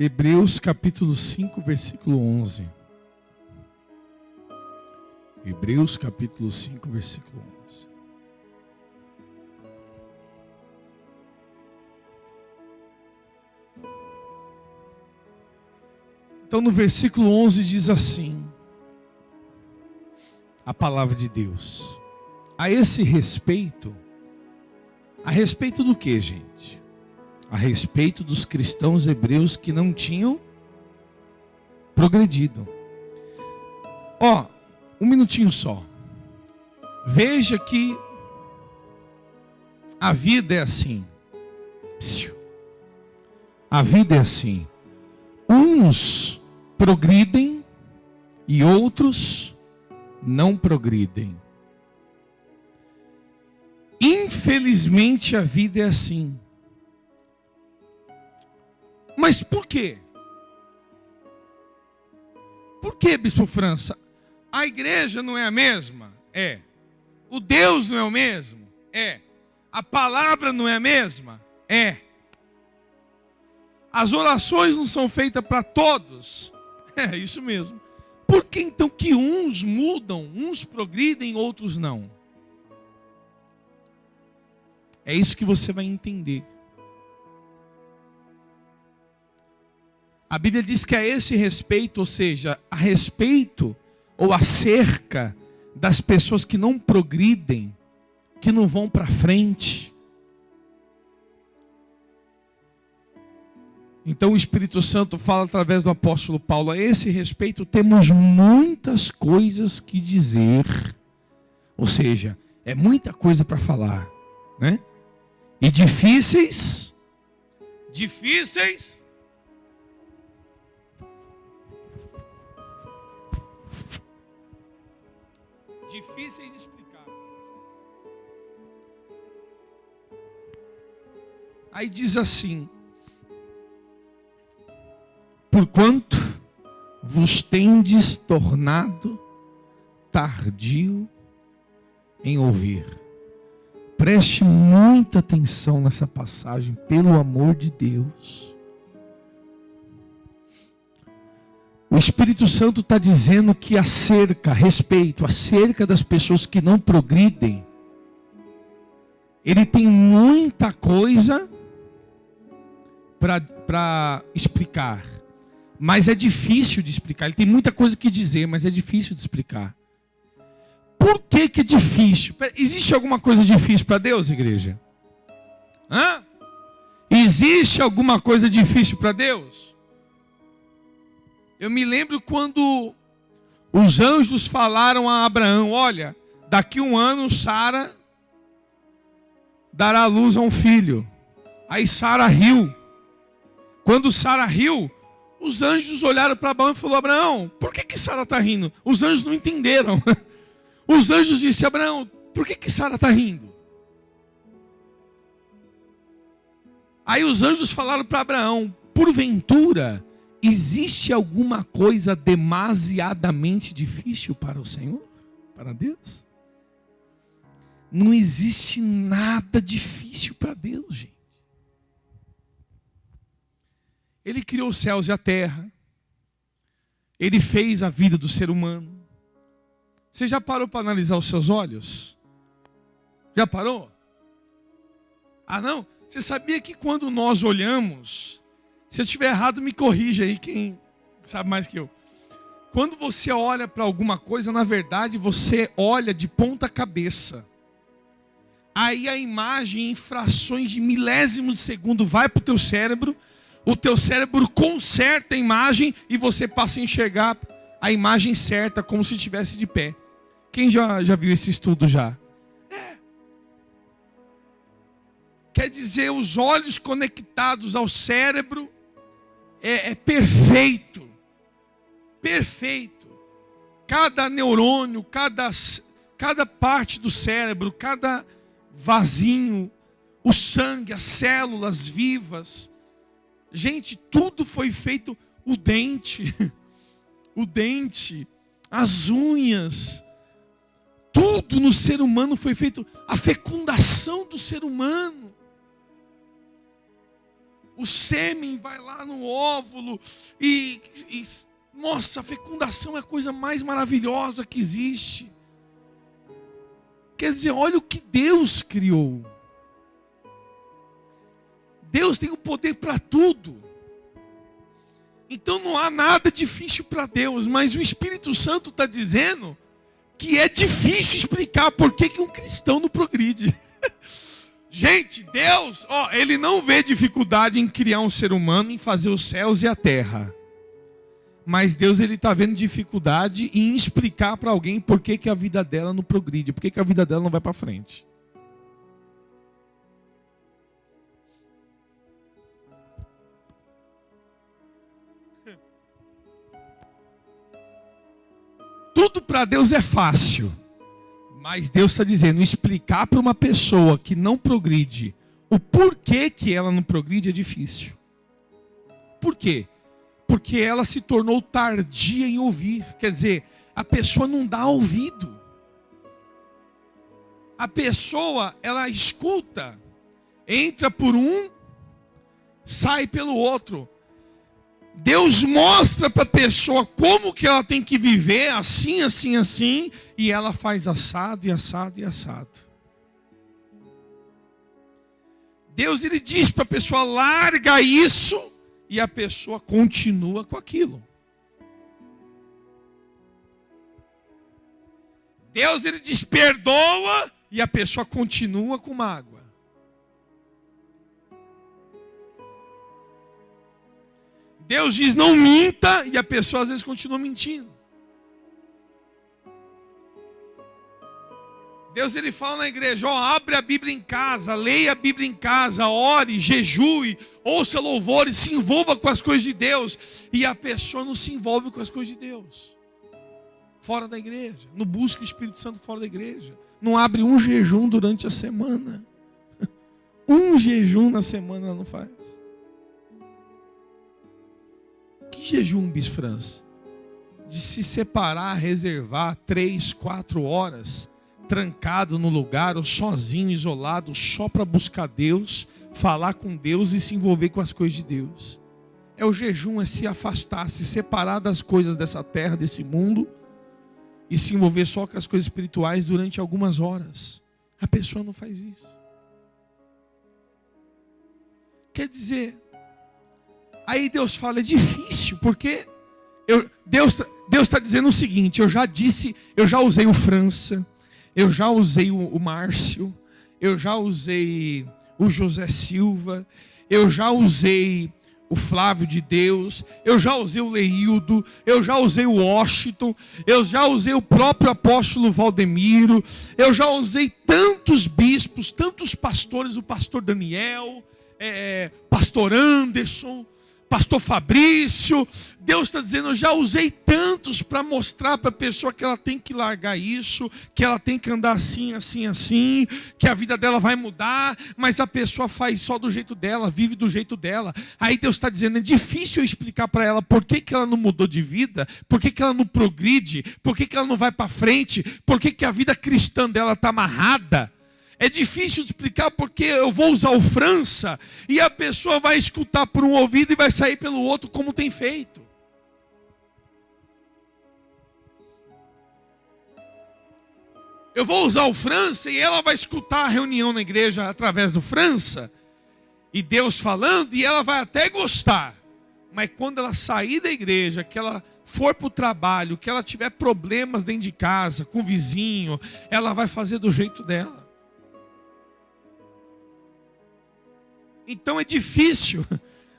Hebreus capítulo 5, versículo 11. Hebreus capítulo 5, versículo 11. Então no versículo 11 diz assim, a palavra de Deus. A esse respeito, a respeito do que, gente? A respeito dos cristãos hebreus que não tinham progredido. Um minutinho só. Veja que a vida é assim. A vida é assim. Uns progridem e outros não progridem. Infelizmente a vida é assim. Mas por quê? Por que, Bispo França? A igreja não é a mesma? É. O Deus não é o mesmo? É. A palavra não é a mesma? É. As orações não são feitas para todos? É isso mesmo. Por que então que uns mudam, uns progridem, outros não? É isso que você vai entender. A Bíblia diz que a esse respeito, ou seja, a respeito ou acerca das pessoas que não progridem, que não vão para frente. Então o Espírito Santo fala através do apóstolo Paulo, a esse respeito temos muitas coisas que dizer. Ou seja, é muita coisa para falar, né? E difíceis de explicar. Aí diz assim: porquanto vos tendes tornado tardio em ouvir. Preste muita atenção nessa passagem, pelo amor de Deus. O Espírito Santo está dizendo que acerca das pessoas que não progridem, ele tem muita coisa para explicar, mas é difícil de explicar. Ele tem muita coisa que dizer, mas é difícil de explicar. Por que é difícil? Existe alguma coisa difícil para Deus, igreja? Existe alguma coisa difícil para Deus? Eu me lembro quando os anjos falaram a Abraão: olha, daqui 1 ano Sara dará à luz a um filho. Aí Sara riu. Quando Sara riu, os anjos olharam para Abraão e falaram: Abraão, por que Sara está rindo? Os anjos não entenderam. Os anjos disseram: Abraão, por que Sara está rindo? Aí os anjos falaram para Abraão: porventura existe alguma coisa demasiadamente difícil para o Senhor? Para Deus? Não existe nada difícil para Deus, gente. Ele criou os céus e a terra. Ele fez a vida do ser humano. Você já parou para analisar os seus olhos? Já parou? Não? Você sabia que quando nós olhamos, se eu estiver errado, me corrija aí, quem sabe mais que eu. Quando você olha para alguma coisa, na verdade, você olha de ponta cabeça. Aí a imagem, em frações de milésimos de segundo, vai para o teu cérebro. O teu cérebro conserta a imagem e você passa a enxergar a imagem certa, como se estivesse de pé. Quem já viu esse estudo já? Quer dizer, os olhos conectados ao cérebro é perfeito. Perfeito. Cada neurônio, cada parte do cérebro, cada vasinho, o sangue, as células vivas. Gente, tudo foi feito. O dente, as unhas, tudo no ser humano foi feito. A fecundação do ser humano. o sêmen vai lá no óvulo e nossa, a fecundação é a coisa mais maravilhosa que existe. Quer dizer, olha o que Deus criou. Deus tem o poder para tudo. Então não há nada difícil para Deus, mas o Espírito Santo está dizendo que é difícil explicar por que um cristão não progride. Gente, Deus, Ele não vê dificuldade em criar um ser humano, em fazer os céus e a terra. Mas Deus, Ele está vendo dificuldade em explicar para alguém por que a vida dela não progride, por que a vida dela não vai para frente. Tudo para Deus é fácil. Mas Deus está dizendo, explicar para uma pessoa que não progride o porquê que ela não progride é difícil. Por quê? Porque ela se tornou tardia em ouvir. Quer dizer, a pessoa não dá ouvido. A pessoa, ela escuta, entra por um, sai pelo outro. Deus mostra para a pessoa como que ela tem que viver, assim, assim, assim, e ela faz assado e assado e assado. Deus, Ele diz para a pessoa, larga isso, e a pessoa continua com aquilo. Deus, Ele diz, perdoa, e a pessoa continua com mágoa. Deus diz não minta e a pessoa às vezes continua mentindo. Deus, Ele fala na igreja, abre a Bíblia em casa, leia a Bíblia em casa, ore, jejue, ouça louvores, se envolva com as coisas de Deus. E a pessoa não se envolve com as coisas de Deus. Fora da igreja, não busca o Espírito Santo fora da igreja. Não abre um jejum durante a semana. Um jejum na semana ela não faz. Que jejum, Bis França? De se separar, reservar 3, 4 horas, trancado no lugar, ou sozinho, isolado, só para buscar Deus, falar com Deus e se envolver com as coisas de Deus. É o jejum, é se afastar, se separar das coisas dessa terra, desse mundo, e se envolver só com as coisas espirituais durante algumas horas. A pessoa não faz isso. Quer dizer, aí Deus fala, é difícil, porque Deus está dizendo o seguinte, eu já usei o França, eu já usei o Márcio, eu já usei o José Silva, eu já usei o Flávio de Deus, eu já usei o Leildo, eu já usei o Washington, eu já usei o próprio apóstolo Valdemiro, eu já usei tantos bispos, tantos pastores, o pastor Daniel, pastor Anderson, pastor Fabrício. Deus está dizendo, eu já usei tantos para mostrar para a pessoa que ela tem que largar isso, que ela tem que andar assim, assim, assim, que a vida dela vai mudar, mas a pessoa faz só do jeito dela, vive do jeito dela. Aí Deus está dizendo, é difícil eu explicar para ela por que ela não mudou de vida, por que ela não progride, por que ela não vai para frente, por que a vida cristã dela está amarrada. É difícil de explicar porque eu vou usar o França e a pessoa vai escutar por um ouvido e vai sair pelo outro como tem feito. Eu vou usar o França e ela vai escutar a reunião na igreja através do França e Deus falando e ela vai até gostar. Mas quando ela sair da igreja, que ela for para o trabalho, que ela tiver problemas dentro de casa, com o vizinho, ela vai fazer do jeito dela. Então é difícil,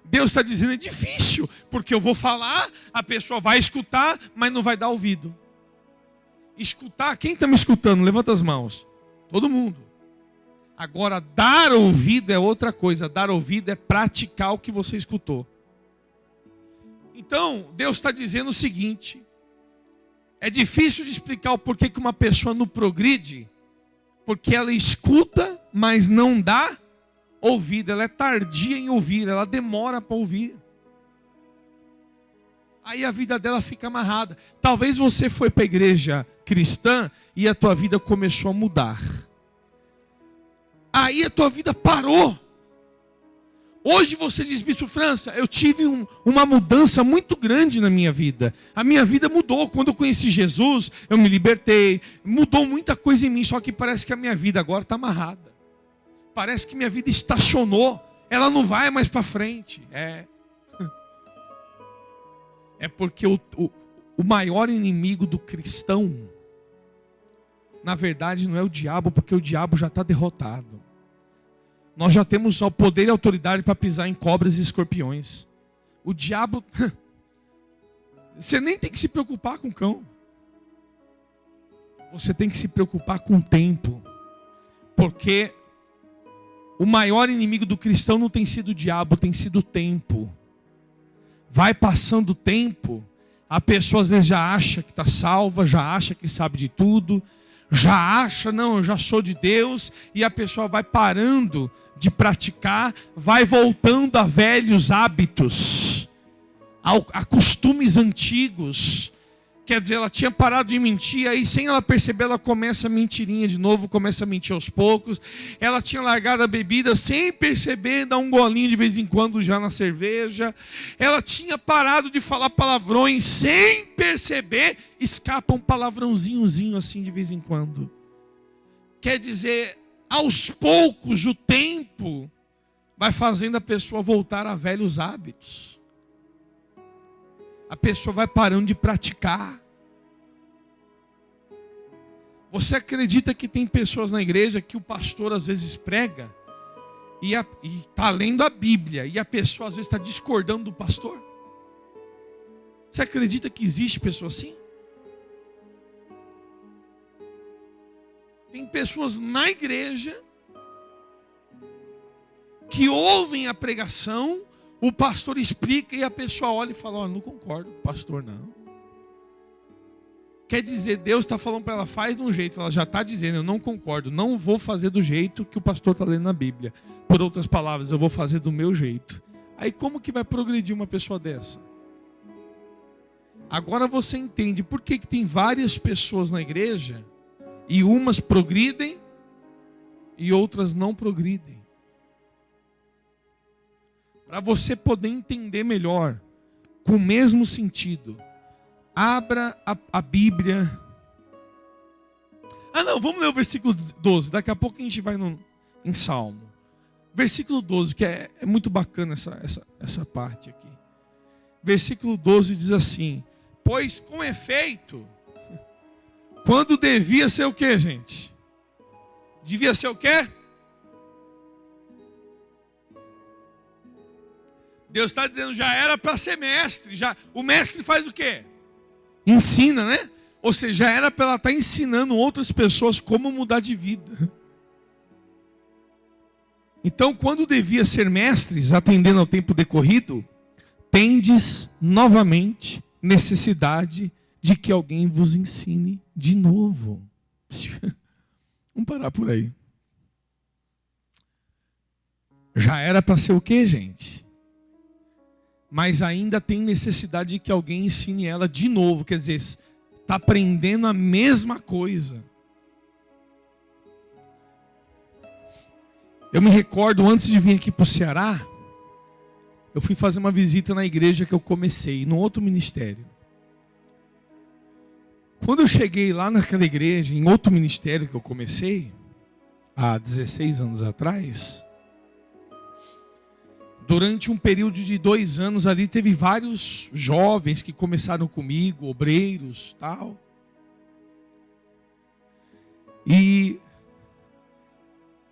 Deus está dizendo é difícil, porque eu vou falar, a pessoa vai escutar, mas não vai dar ouvido. Escutar, quem está me escutando? Levanta as mãos, todo mundo. Agora dar ouvido é outra coisa, dar ouvido é praticar o que você escutou. Então Deus está dizendo o seguinte, é difícil de explicar o porquê que uma pessoa não progride, porque ela escuta, mas não dá ouvido, ela é tardia em ouvir, ela demora para ouvir. Aí a vida dela fica amarrada. Talvez você foi para a igreja cristã e a tua vida começou a mudar. Aí a tua vida parou. Hoje você diz, Bispo França, eu tive uma mudança muito grande na minha vida. A minha vida mudou. Quando eu conheci Jesus, eu me libertei. Mudou muita coisa em mim, só que parece que a minha vida agora está amarrada. Parece que minha vida estacionou. Ela não vai mais para frente. É porque o maior inimigo do cristão, na verdade, não é o diabo, porque o diabo já está derrotado. Nós já temos o poder e a autoridade para pisar em cobras e escorpiões. O diabo, você nem tem que se preocupar com o cão. Você tem que se preocupar com o tempo. Porque o maior inimigo do cristão não tem sido o diabo, tem sido o tempo. Vai passando o tempo, a pessoa às vezes já acha que está salva, já acha que sabe de tudo, já acha, não, eu já sou de Deus, e a pessoa vai parando de praticar, vai voltando a velhos hábitos, a costumes antigos. Quer dizer, ela tinha parado de mentir, aí sem ela perceber, ela começa a mentirinha de novo, começa a mentir aos poucos. Ela tinha largado a bebida sem perceber, dá um golinho de vez em quando já na cerveja. Ela tinha parado de falar palavrões sem perceber, escapa um palavrãozinhozinho assim de vez em quando. Quer dizer, aos poucos o tempo vai fazendo a pessoa voltar a velhos hábitos. A pessoa vai parando de praticar. Você acredita que tem pessoas na igreja que o pastor às vezes prega e está lendo a Bíblia e a pessoa às vezes está discordando do pastor? Você acredita que existe pessoa assim? Tem pessoas na igreja que ouvem a pregação, o pastor explica e a pessoa olha e fala, não concordo com o pastor não. Quer dizer, Deus está falando para ela, faz de um jeito, ela já está dizendo, eu não concordo, não vou fazer do jeito que o pastor está lendo na Bíblia. Por outras palavras, eu vou fazer do meu jeito. Aí como que vai progredir uma pessoa dessa? Agora você entende por que tem várias pessoas na igreja e umas progridem e outras não progridem. Para você poder entender melhor, com o mesmo sentido, abra a Bíblia. Vamos ler o versículo 12. Daqui a pouco a gente vai em Salmo. Versículo 12, que é muito bacana essa parte aqui. Versículo 12 diz assim: pois com efeito, quando devia ser o quê, gente? Devia ser o quê? Deus está dizendo, já era para ser mestre. O mestre faz o quê? Ensina, né? Ou seja, já era para ela estar ensinando outras pessoas como mudar de vida. Então, quando devia ser mestres, atendendo ao tempo decorrido, tendes novamente necessidade de que alguém vos ensine de novo. Vamos parar por aí. Já era para ser o quê, gente? Mas ainda tem necessidade de que alguém ensine ela de novo. Quer dizer, está aprendendo a mesma coisa. Eu me recordo, antes de vir aqui para o Ceará, eu fui fazer uma visita na igreja que eu comecei, num outro ministério. Quando eu cheguei lá naquela igreja, em outro ministério que eu comecei, há 16 anos atrás, durante um período de 2 anos ali, teve vários jovens que começaram comigo, obreiros, tal. E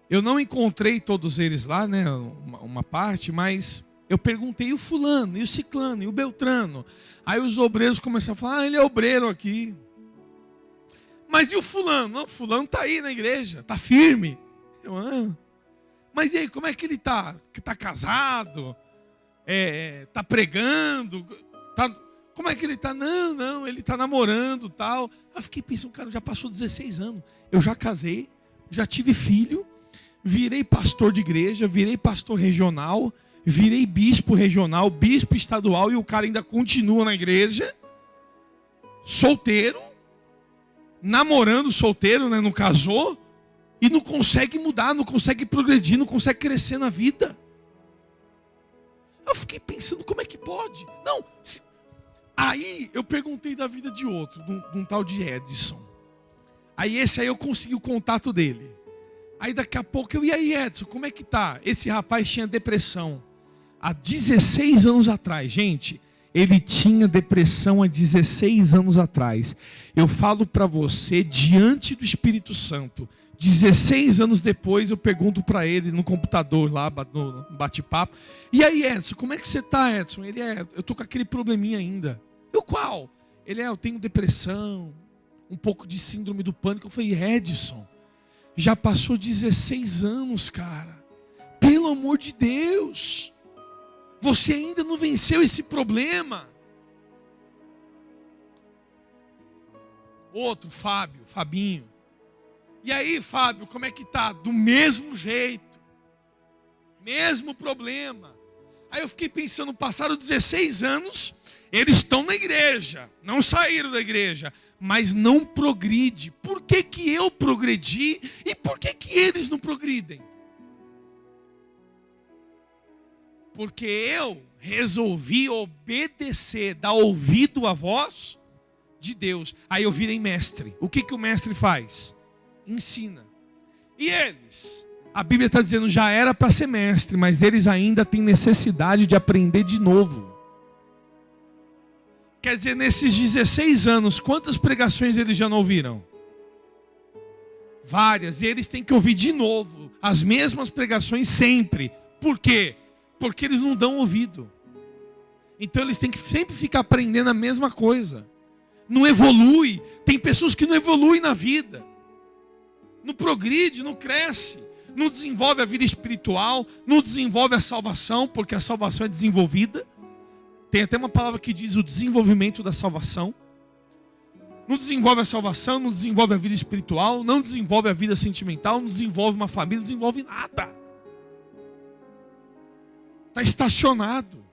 eu não encontrei todos eles lá, né, uma parte, mas eu perguntei o fulano, e o ciclano, e o beltrano. Aí os obreiros começaram a falar, ele é obreiro aqui. Mas e o fulano? Não, o fulano está aí na igreja, está firme. Mas e aí, como é que ele está? Está casado? Está pregando? Como é que ele está? Não, ele está namorando, tal. Eu fiquei pensando, cara, já passou 16 anos. Eu já casei, já tive filho, virei pastor de igreja, virei pastor regional, virei bispo regional, bispo estadual, e o cara ainda continua na igreja, solteiro, namorando solteiro, né, não casou, e não consegue mudar, não consegue progredir, não consegue crescer na vida. Eu fiquei pensando, como é que pode? Não. Aí eu perguntei da vida de outro, de um tal de Edson. Aí esse aí eu consegui o contato dele. Aí daqui a pouco e aí Edson, como é que tá? Esse rapaz tinha depressão há 16 anos atrás, gente. Ele tinha depressão há 16 anos atrás. Eu falo para você, diante do Espírito Santo, 16 anos depois eu pergunto para ele no computador lá, no bate-papo. E aí Edson, como é que você tá, Edson? Ele eu tô com aquele probleminha ainda. Eu qual? Ele eu tenho depressão, um pouco de síndrome do pânico. Eu falei, Edson, já passou 16 anos, cara. Pelo amor de Deus. Você ainda não venceu esse problema. Outro, Fabinho. E aí, Fábio, como é que tá? Do mesmo jeito. Mesmo problema. Aí eu fiquei pensando, passaram 16 anos, eles estão na igreja, não saíram da igreja, mas não progride. Por que que eu progredi e por que que eles não progridem? Porque eu resolvi obedecer, dar ouvido à voz de Deus. Aí eu virei mestre. O que que o mestre faz? Ensina. E eles? A Bíblia está dizendo, já era para ser mestre, mas eles ainda têm necessidade de aprender de novo. Quer dizer, nesses 16 anos, quantas pregações eles já não ouviram? Várias. E eles têm que ouvir de novo as mesmas pregações sempre. Por quê? Porque eles não dão ouvido. Então eles têm que sempre ficar aprendendo a mesma coisa. Não evolui. Tem pessoas que não evoluem na vida. Não progride, não cresce. Não desenvolve a vida espiritual. Não desenvolve a salvação, porque a salvação é desenvolvida. Tem até uma palavra que diz o desenvolvimento da salvação. Não desenvolve a salvação, não desenvolve a vida espiritual, não desenvolve a vida sentimental, não desenvolve uma família, não desenvolve nada. Está estacionado.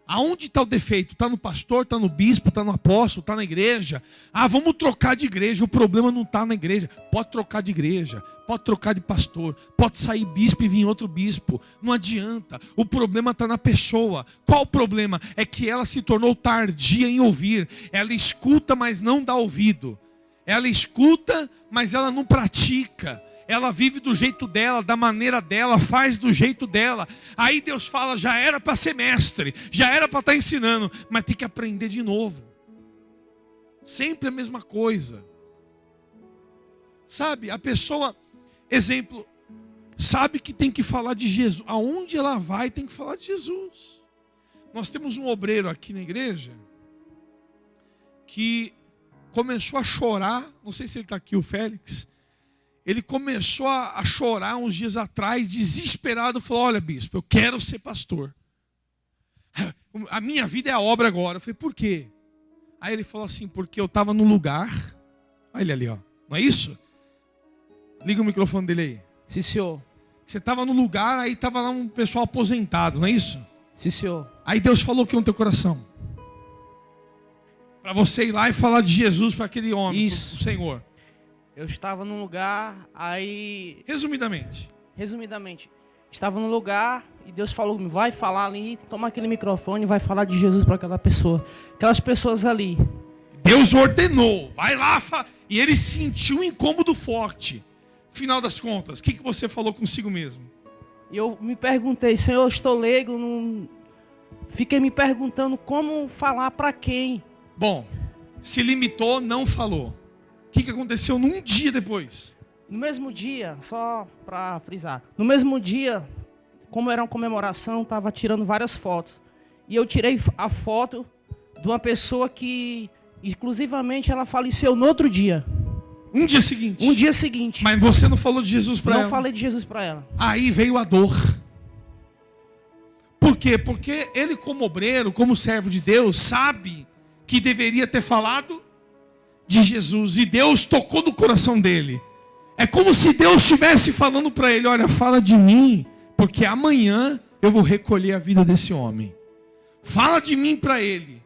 Aonde está o defeito? Está no pastor, está no bispo, está no apóstolo, está na igreja. Ah, vamos trocar de igreja. O problema não está na igreja. Pode trocar de igreja, pode trocar de pastor, pode sair bispo e vir outro bispo. Não adianta. O problema está na pessoa. Qual o problema? É que ela se tornou tardia em ouvir. Ela escuta, mas não dá ouvido. Ela escuta, mas ela não pratica. Ela vive do jeito dela, da maneira dela, faz do jeito dela. Aí Deus fala, já era para ser mestre, já era para estar ensinando, mas tem que aprender de novo. Sempre a mesma coisa. Sabe, a pessoa, exemplo, sabe que tem que falar de Jesus. Aonde ela vai tem que falar de Jesus. Nós temos um obreiro aqui na igreja que começou a chorar, não sei se ele está aqui, o Félix. Ele começou a chorar uns dias atrás, desesperado, falou, olha bispo, eu quero ser pastor. A minha vida é a obra agora. Eu falei, por quê? Aí ele falou assim, porque eu estava num lugar, olha ele ali, ó. Não é isso? Liga o microfone dele aí. Sim, senhor. Você estava no lugar, aí estava lá um pessoal aposentado, não é isso? Sim, senhor. Aí Deus falou que no teu coração. Para você ir lá e falar de Jesus para aquele homem, Isso. o Senhor. Eu estava num lugar, aí... Resumidamente, estava num lugar e Deus falou, vai falar ali, toma aquele microfone e vai falar de Jesus para aquela pessoa. Aquelas pessoas ali. Deus ordenou, vai lá, e ele sentiu um incômodo forte. Final das contas, o que você falou consigo mesmo? E eu me perguntei, Senhor, eu estou leigo, não... Fiquei me perguntando como falar para quem. Bom, se limitou, não falou. O que aconteceu num dia depois? No mesmo dia, só para frisar, no mesmo dia, como era uma comemoração, estava tirando várias fotos. E eu tirei a foto de uma pessoa que, exclusivamente, ela faleceu no outro dia. Um dia seguinte? Um dia seguinte. Mas você não falou de Jesus para ela? Não falei de Jesus para ela. Aí veio a dor. Por quê? Porque ele, como obreiro, como servo de Deus, sabe que deveria ter falado de Jesus, e Deus tocou no coração dele. É como se Deus estivesse falando para ele, olha, fala de mim, porque amanhã eu vou recolher a vida desse homem. Fala de mim para ele.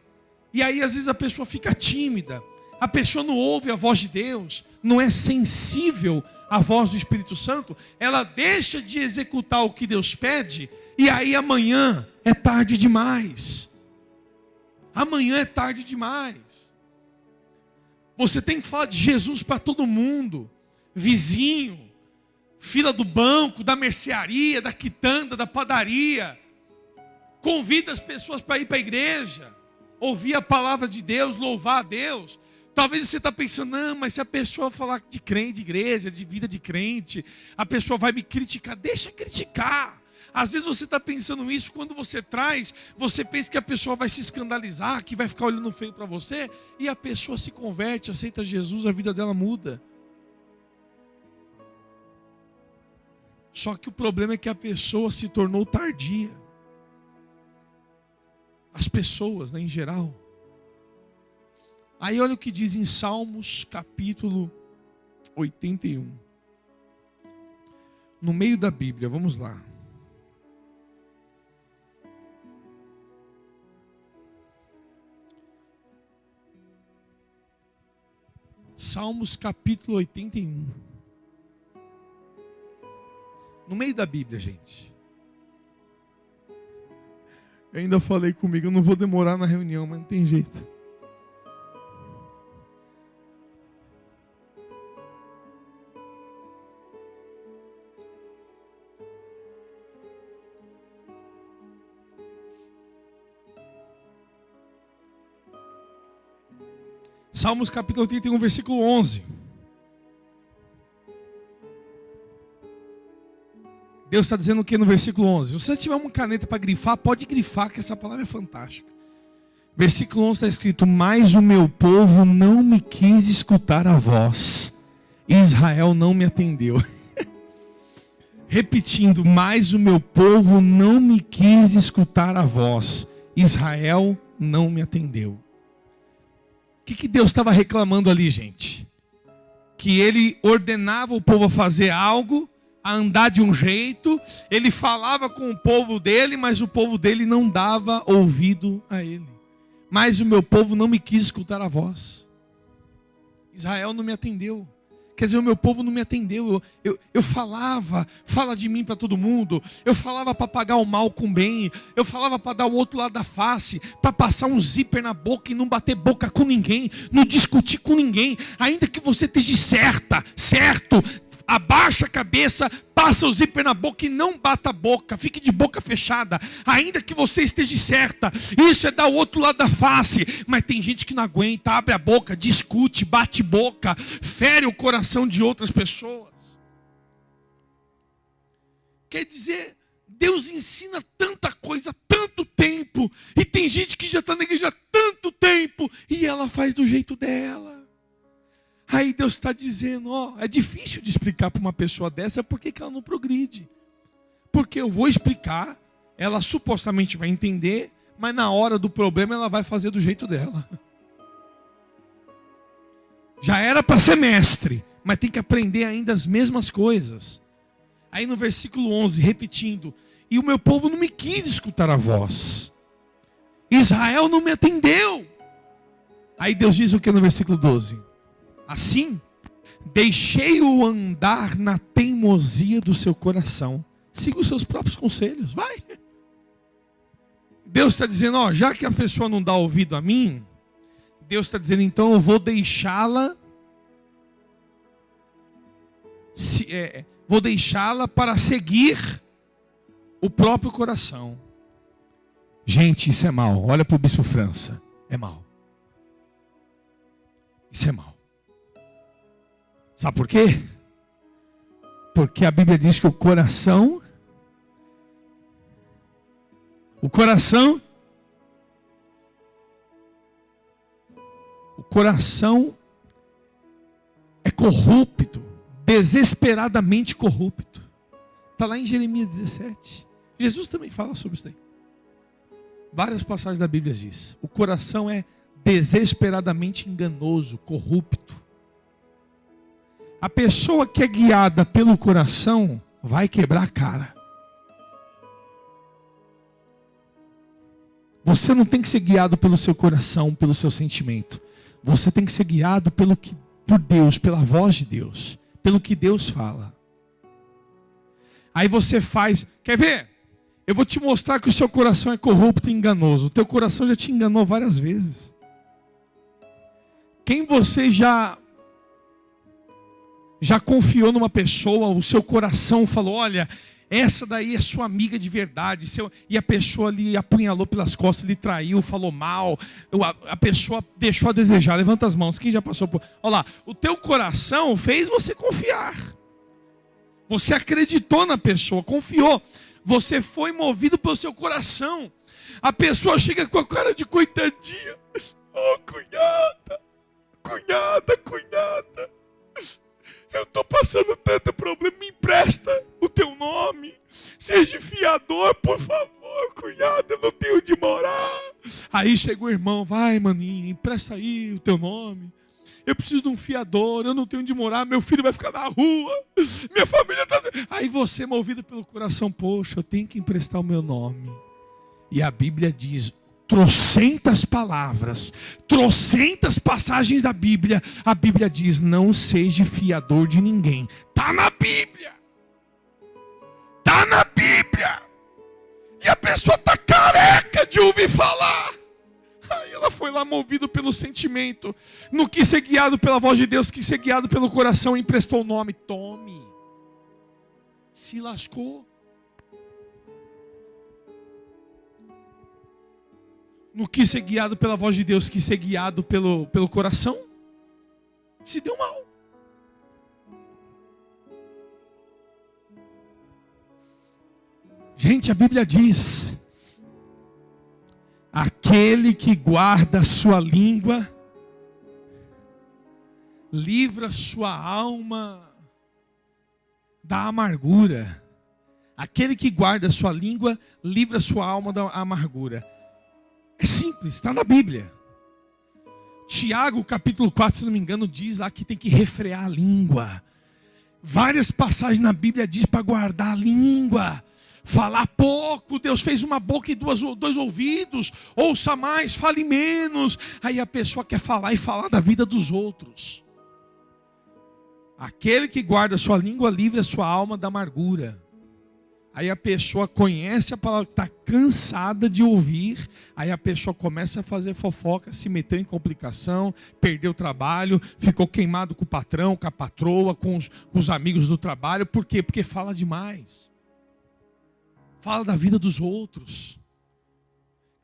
E aí às vezes a pessoa fica tímida, A pessoa não ouve a voz de Deus, não é sensível à voz do Espírito Santo, ela deixa de executar o que Deus pede, e aí amanhã é tarde demais. Amanhã é tarde demais. Você tem que falar de Jesus para todo mundo, vizinho, fila do banco, da mercearia, da quitanda, da padaria. Convida as pessoas para ir para a igreja, ouvir a palavra de Deus, louvar a Deus. Talvez você está pensando, não, mas se a pessoa falar de crente, de igreja, de vida de crente, a pessoa vai me criticar. Deixa criticar. Às vezes você está pensando isso, quando você traz, você pensa que a pessoa vai se escandalizar, que vai ficar olhando feio para você, e a pessoa se converte, aceita Jesus, a vida dela muda. Só que o problema é que a pessoa se tornou tardia. As pessoas, né, em geral. Aí olha o que diz em Salmos capítulo 81. No meio da Bíblia, vamos lá. Salmos capítulo 81. No meio da Bíblia, gente. Eu ainda falei comigo, eu não vou demorar na reunião, mas não tem jeito. Salmos capítulo 81, versículo 11. Deus está dizendo o que no versículo 11? Se você tiver uma caneta para grifar, pode grifar, que essa palavra é fantástica. Versículo 11 está escrito: mas o meu povo não me quis escutar a voz, Israel não me atendeu. Repetindo, mas o meu povo não me quis escutar a voz, Israel não me atendeu. O que Deus estava reclamando ali, gente? Que ele ordenava o povo a fazer algo, a andar de um jeito, ele falava com o povo dele, mas o povo dele não dava ouvido a ele. Mas o meu povo não me quis escutar a voz. Israel não me atendeu. Quer dizer, o meu povo não me atendeu. Eu falava, fala de mim para todo mundo. Eu falava para pagar o mal com o bem. Eu falava para dar o outro lado da face, para passar um zíper na boca e não bater boca com ninguém, não discutir com ninguém. Ainda que você esteja certo, abaixa a cabeça, passa o zíper na boca e não bata a boca, fique de boca fechada, ainda que você esteja certa. Isso é dar o outro lado da face. Mas tem gente que não aguenta, abre a boca, discute, bate boca, fere o coração de outras pessoas. Quer dizer, Deus ensina tanta coisa há tanto tempo, e tem gente que já está na igreja há tanto tempo, e ela faz do jeito dela. Aí Deus está dizendo, é difícil de explicar para uma pessoa dessa por que ela não progride. Porque eu vou explicar, ela supostamente vai entender, mas na hora do problema ela vai fazer do jeito dela. Já era para ser mestre, mas tem que aprender ainda as mesmas coisas. Aí no versículo 11, repetindo, e o meu povo não me quis escutar a voz, Israel não me atendeu. Aí Deus diz o que no versículo 12? Assim, deixei-o andar na teimosia do seu coração. Siga os seus próprios conselhos, vai. Deus está dizendo, já que a pessoa não dá ouvido a mim, Deus está dizendo, então eu vou deixá-la, vou deixá-la para seguir o próprio coração. Gente, isso é mal. Olha para o Bispo França, é mal. Isso é mal. Sabe por quê? Porque a Bíblia diz que o coração é corrupto, desesperadamente corrupto. Está lá em Jeremias 17. Jesus também fala sobre isso aí. Várias passagens da Bíblia diz. O coração é desesperadamente enganoso, corrupto. A pessoa que é guiada pelo coração vai quebrar a cara. Você não tem que ser guiado pelo seu coração, pelo seu sentimento. Você tem que ser guiado por Deus, pela voz de Deus, pelo que Deus fala. Aí você faz, quer ver? Eu vou te mostrar que o seu coração é corrupto e enganoso. O teu coração já te enganou várias vezes. Quem você já confiou numa pessoa, o seu coração falou, olha, essa daí é sua amiga de verdade, e a pessoa lhe apunhalou pelas costas, lhe traiu, falou mal, a pessoa deixou a desejar. Levanta as mãos, quem já passou por... Olha lá, o teu coração fez você confiar. Você acreditou na pessoa, confiou. Você foi movido pelo seu coração. A pessoa chega com a cara de coitadinha. Oh, cunhada, eu estou passando tanto problema, me empresta o teu nome. Seja fiador, por favor, cunhada, eu não tenho onde morar. Aí chega o irmão, vai maninho, empresta aí o teu nome. Eu preciso de um fiador, eu não tenho onde morar, meu filho vai ficar na rua, minha família está... Aí você, movido pelo coração, poxa, eu tenho que emprestar o meu nome. E a Bíblia diz, trocentas palavras, trocentas passagens da Bíblia, a Bíblia diz, não seja fiador de ninguém. Está na Bíblia. Está na Bíblia. E a pessoa está careca de ouvir falar. Aí ela foi lá movido pelo sentimento, não quis ser guiado pela voz de Deus, quis ser guiado pelo coração e emprestou o nome. Tome. Se lascou. Não quis ser guiado pela voz de Deus, quis ser guiado pelo coração. Se deu mal. Gente, a Bíblia diz: aquele que guarda a sua língua, livra sua alma da amargura. Aquele que guarda a sua língua, livra sua alma da amargura. É simples, está na Bíblia. Tiago, capítulo 4, se não me engano, diz lá que tem que refrear a língua. Várias passagens na Bíblia diz para guardar a língua. Falar pouco, Deus fez uma boca e dois ouvidos. Ouça mais, fale menos. Aí a pessoa quer falar e falar da vida dos outros. Aquele que guarda a sua língua, livra a sua alma da amargura. Aí a pessoa conhece a palavra, está cansada de ouvir. Aí a pessoa começa a fazer fofoca, se meteu em complicação, perdeu o trabalho, ficou queimado com o patrão, com a patroa, com os amigos do trabalho. Por quê? Porque fala demais. Fala da vida dos outros.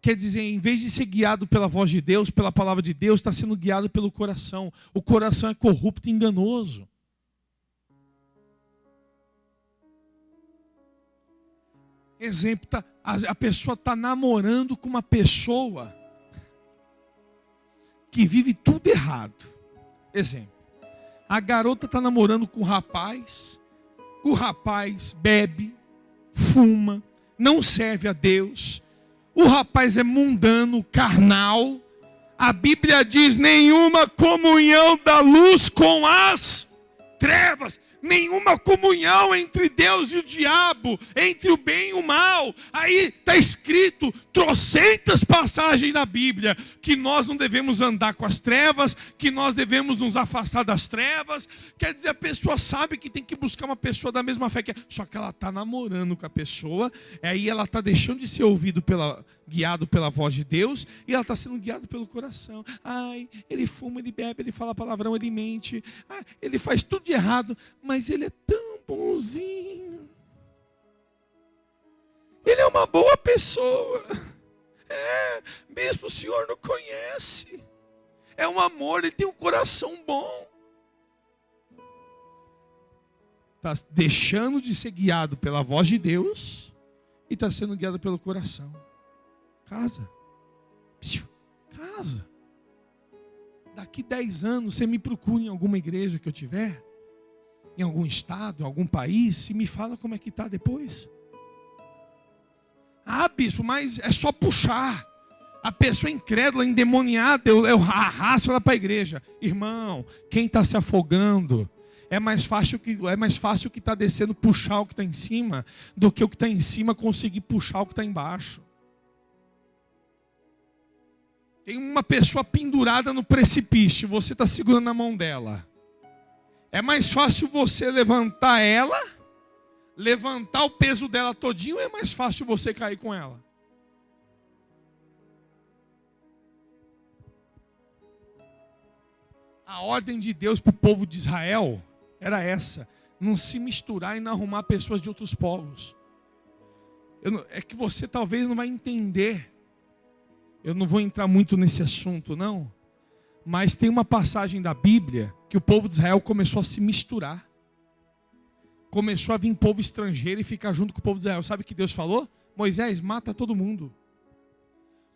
Quer dizer, em vez de ser guiado pela voz de Deus, pela palavra de Deus, está sendo guiado pelo coração. O coração é corrupto e enganoso. Exemplo, a pessoa está namorando com uma pessoa que vive tudo errado. Exemplo, a garota está namorando com o rapaz bebe, fuma, não serve a Deus, o rapaz é mundano, carnal. A Bíblia diz, nenhuma comunhão da luz com as trevas. Nenhuma comunhão entre Deus e o diabo, entre o bem e o mal. Aí está escrito trocentas passagens na Bíblia que nós não devemos andar com as trevas, que nós devemos nos afastar das trevas. Quer dizer, a pessoa sabe que tem que buscar uma pessoa da mesma fé que ela, só que ela está namorando com a pessoa, aí ela está deixando de ser guiado pela voz de Deus, e ela está sendo guiada pelo coração. Ai, ele fuma, ele bebe, ele fala palavrão, ele mente, ele faz tudo de errado, mas ele é tão bonzinho. Ele é uma boa pessoa. Bispo, o senhor não conhece. É um amor, ele tem um coração bom. Está deixando de ser guiado pela voz de Deus e está sendo guiado pelo coração. Casa. Casa. Daqui 10 anos você me procura em alguma igreja que eu tiver, em algum estado, em algum país, e me fala como é que está depois. Bispo, mas é só puxar. A pessoa incrédula, endemoniada, eu arrasto ela para a igreja. Irmão, quem está se afogando, é mais fácil o que está descendo puxar o que está em cima, do que o que está em cima conseguir puxar o que está embaixo. Tem uma pessoa pendurada no precipício, você está segurando a mão dela. É mais fácil você levantar ela, levantar o peso dela todinho, ou é mais fácil você cair com ela? A ordem de Deus para o povo de Israel era essa: não se misturar e não arrumar pessoas de outros povos. É que você talvez não vai entender. Eu não vou entrar muito nesse assunto, não. Mas tem uma passagem da Bíblia que o povo de Israel começou a se misturar. Começou a vir povo estrangeiro e ficar junto com o povo de Israel. Sabe o que Deus falou? Moisés, mata todo mundo.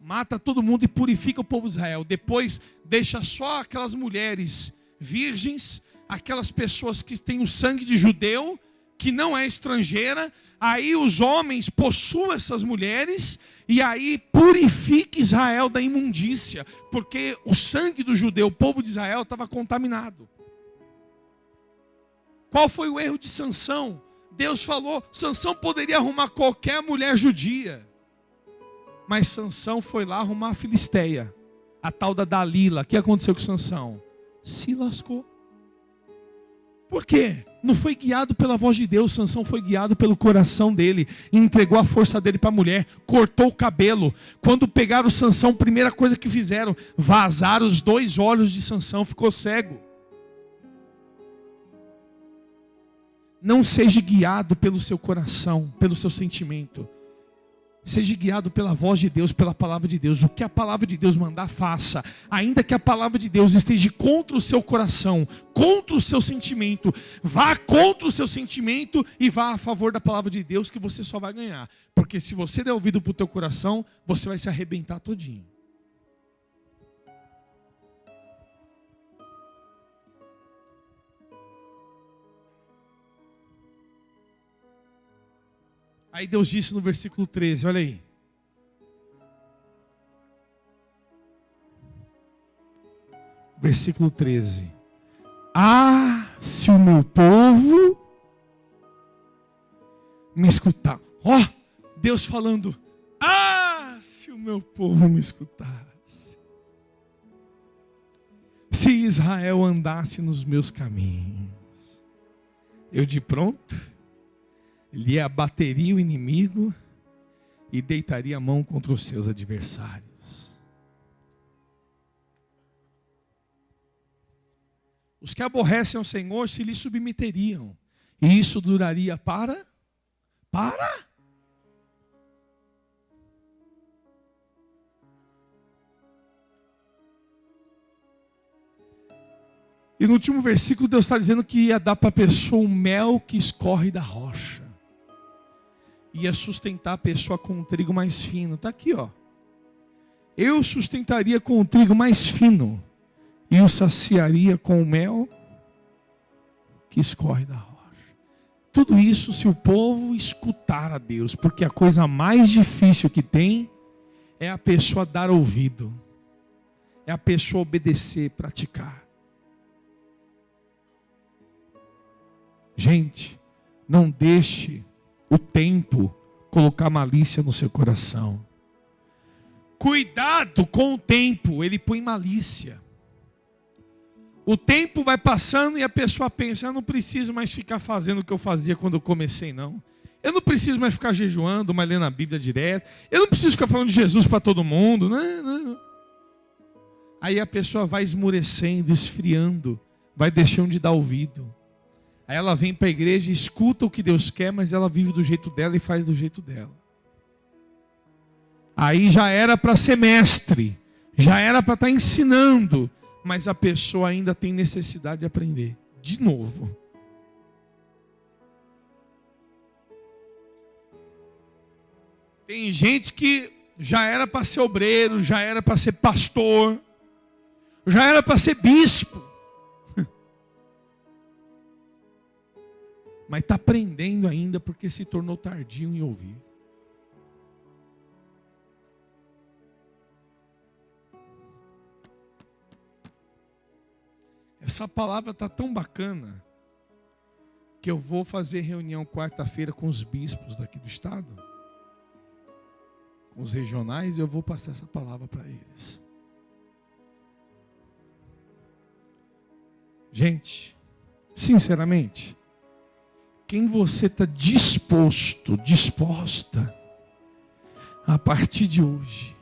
Mata todo mundo e purifica o povo de Israel. Depois deixa só aquelas mulheres virgens, aquelas pessoas que têm o sangue de judeu, que não é estrangeira. Aí os homens possuam essas mulheres e aí purifica Israel da imundícia, porque o sangue do judeu, o povo de Israel, estava contaminado. Qual foi o erro de Sansão? Deus falou, Sansão poderia arrumar qualquer mulher judia, mas Sansão foi lá arrumar a filisteia, a tal da Dalila. O que aconteceu com Sansão? Se lascou. Por quê? Não foi guiado pela voz de Deus. Sansão foi guiado pelo coração dele. E entregou a força dele para a mulher. Cortou o cabelo. Quando pegaram Sansão, a primeira coisa que fizeram, vazaram os 2 olhos de Sansão. Ficou cego. Não seja guiado pelo seu coração, pelo seu sentimento. Seja guiado pela voz de Deus, pela palavra de Deus. O que a palavra de Deus mandar, faça. Ainda que a palavra de Deus esteja contra o seu coração, contra o seu sentimento, vá contra o seu sentimento e vá a favor da palavra de Deus, que você só vai ganhar. Porque se você der ouvido para o teu coração, você vai se arrebentar todinho. Aí Deus disse no versículo 13, olha aí. Versículo 13. Ah, se o meu povo me escutar. Ó, Deus falando. Ah, se o meu povo me escutasse. Se Israel andasse nos meus caminhos. Eu de pronto lhe abateria o inimigo e deitaria a mão contra os seus adversários. Os que aborrecem ao Senhor se lhe submeteriam, e isso duraria para? E no último versículo Deus está dizendo que ia dar para a pessoa o mel que escorre da rocha. Ia sustentar a pessoa com um trigo mais fino. Está aqui, ó. Eu sustentaria com o trigo mais fino e o saciaria com o mel que escorre da rocha. Tudo isso se o povo escutar a Deus, porque a coisa mais difícil que tem é a pessoa dar ouvido, é a pessoa obedecer, praticar. Gente, não deixe o tempo colocar malícia no seu coração. Cuidado com o tempo, ele põe malícia. O tempo vai passando e a pessoa pensa, eu não preciso mais ficar fazendo o que eu fazia quando eu comecei, não. Eu não preciso mais ficar jejuando, mais lendo a Bíblia direto. Eu não preciso ficar falando de Jesus para todo mundo. Não. Aí a pessoa vai esmurecendo, esfriando, vai deixando de dar ouvido. Aí ela vem para a igreja, escuta o que Deus quer, mas ela vive do jeito dela e faz do jeito dela. Aí já era para ser mestre, já era para estar ensinando, mas a pessoa ainda tem necessidade de aprender. De novo. Tem gente que já era para ser obreiro, já era para ser pastor, já era para ser bispo. Mas está aprendendo ainda porque se tornou tardio em ouvir. Essa palavra está tão bacana que eu vou fazer reunião quarta-feira com os bispos daqui do estado, com os regionais, e eu vou passar essa palavra para eles. Gente, sinceramente, quem você está disposta, a partir de hoje,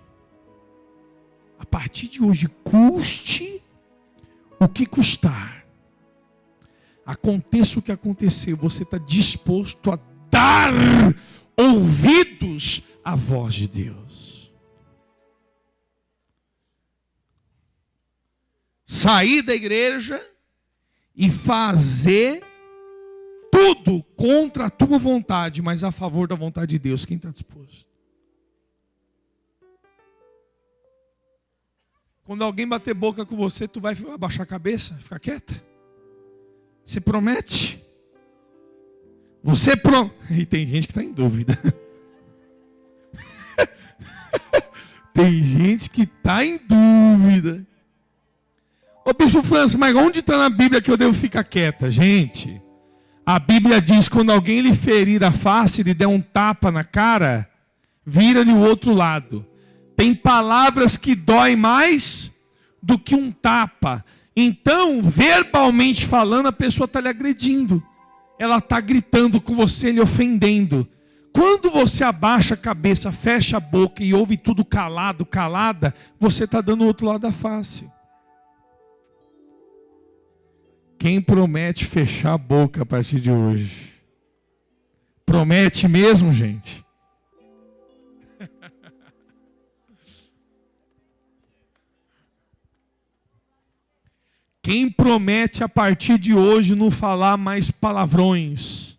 custe o que custar, aconteça o que acontecer, você está disposto a dar ouvidos à voz de Deus. Sair da igreja e fazer tudo contra a tua vontade, mas a favor da vontade de Deus. Quem está disposto? Quando alguém bater boca com você, tu vai abaixar a cabeça, ficar quieta? Você promete? E tem gente que está em dúvida. Tem gente que está em dúvida. Ô Bispo França, mas onde está na Bíblia que eu devo ficar quieta? Gente, a Bíblia diz, quando alguém lhe ferir a face, lhe der um tapa na cara, vira-lhe o outro lado. Tem palavras que doem mais do que um tapa. Então, verbalmente falando, a pessoa está lhe agredindo. Ela está gritando com você, lhe ofendendo. Quando você abaixa a cabeça, fecha a boca e ouve tudo calado, calada, você está dando o outro lado da face. Quem promete fechar a boca a partir de hoje? Promete mesmo, gente? Quem promete a partir de hoje não falar mais palavrões?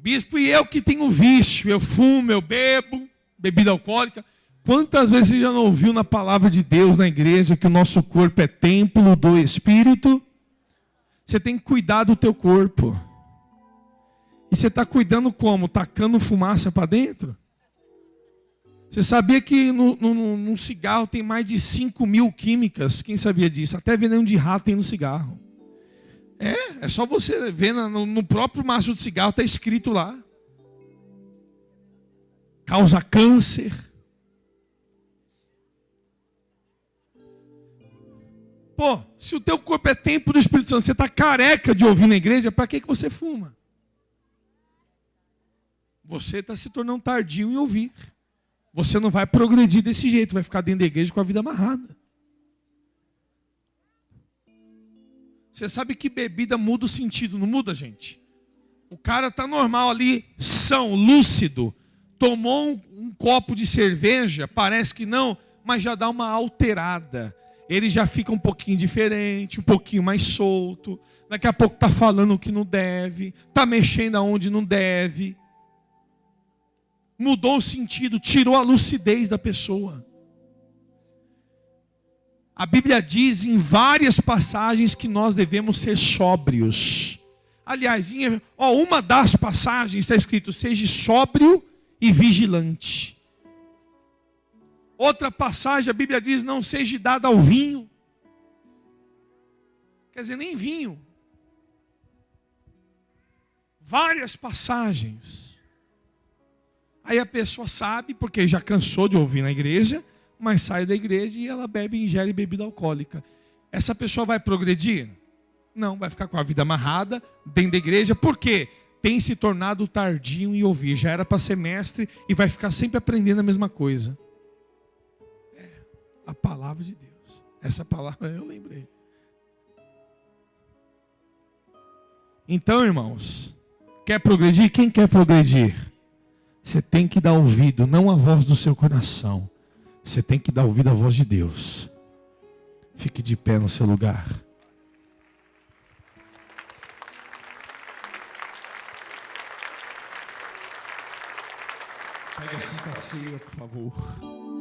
Bispo, e eu que tenho vício, eu fumo, eu bebo, bebida alcoólica. Quantas vezes você já não ouviu na palavra de Deus, na igreja, que o nosso corpo é templo do Espírito? Você tem que cuidar do teu corpo. E você está cuidando como? Tacando fumaça para dentro? Você sabia que no cigarro tem mais de 5.000 químicas? Quem sabia disso? Até veneno de rato tem no cigarro. É só você ver no próprio maço de cigarro, está escrito lá. Causa câncer. Pô, se o teu corpo é templo do Espírito Santo, você está careca de ouvir na igreja, para que você fuma? Você está se tornando tardio em ouvir. Você não vai progredir desse jeito, vai ficar dentro da igreja com a vida amarrada. Você sabe que bebida muda o sentido, não muda, gente? O cara está normal ali, são, lúcido, tomou um copo de cerveja, parece que não, mas já dá uma alterada. Ele já fica um pouquinho diferente, um pouquinho mais solto. Daqui a pouco está falando o que não deve, está mexendo aonde não deve. Mudou o sentido, tirou a lucidez da pessoa. A Bíblia diz em várias passagens que nós devemos ser sóbrios. Aliás, uma das passagens está escrito, seja sóbrio e vigilante. Outra passagem, a Bíblia diz, não seja dado ao vinho. Quer dizer, nem vinho. Várias passagens. Aí a pessoa sabe, porque já cansou de ouvir na igreja, mas sai da igreja e ela bebe e ingere bebida alcoólica. Essa pessoa vai progredir? Não, vai ficar com a vida amarrada dentro da igreja. Por quê? Tem se tornado tardio em ouvir. Já era para ser mestre e vai ficar sempre aprendendo a mesma coisa. A palavra de Deus. Essa palavra eu lembrei. Então, irmãos, quer progredir? Quem quer progredir? Você tem que dar ouvido, não à voz do seu coração. Você tem que dar ouvido à voz de Deus. Fique de pé no seu lugar. Pega essa ceia, por favor.